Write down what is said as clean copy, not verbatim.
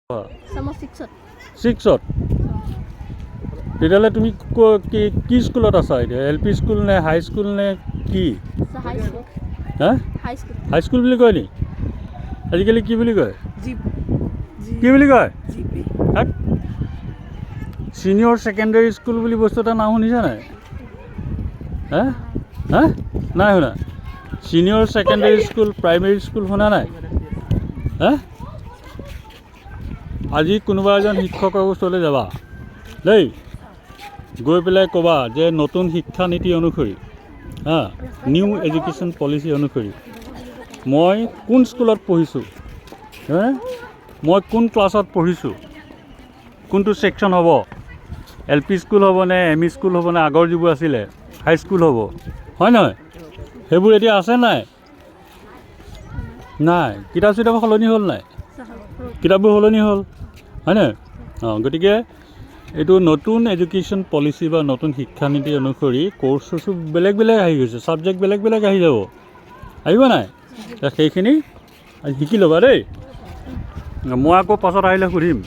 6ত তেতিয়াহ'লে তুমি কি স্কুলত আছা এতিয়া LP স্কুল নে হাই স্কুল নে কি হা হাই স্কুল বুলি কয় নি আজিকালি কি বুলি কয় কি বুলি কয় ছিনিয়ৰ ছেকেণ্ডেৰী স্কুল বুলি বস্তু এটা নাম শুনিছা নাই হা হা নাই শুনা senior secondary school primary school শুনা নাই হা আজি কোনোবা এজন শিক্ষকৰ ওচৰলৈ যাবা দেই গৈ পেলাই ক'বা যে নতুন শিক্ষা নীতি অনুসৰি হা নিউ এডুকেশ্যন পলিচি অনুসৰি মই কোন স্কুলত পঢ়িছোঁ মই কোন ক্লাছত পঢ়িছোঁ কোনটো ছেকশ্যন হ'ব LP স্কুল হ'ব নে ME স্কুল হ'ব নে আগৰ যিবোৰ আছিলে হাই স্কুল হ'ব হয় নহয় সেইবোৰ এতিয়া আছে নাই নাই কিতাপ চিতাপ সলনি হ'ল নাই কিতাপবোৰ সলনি হ'ল হয়নে গতিকে এইটো নতুন এডুকেশ্যন পলিচি বা নতুন শিক্ষানীতি অনুসৰি কোৰ্চ বেলেগ বেলেগ আহি গৈছে ছাবজেক্ট বেলেগ বেলেগ আহি যাব আহিব নাই সেইখিনি শিকি ল'বা দেই মই আকৌ পাছত আহিলে সুধিম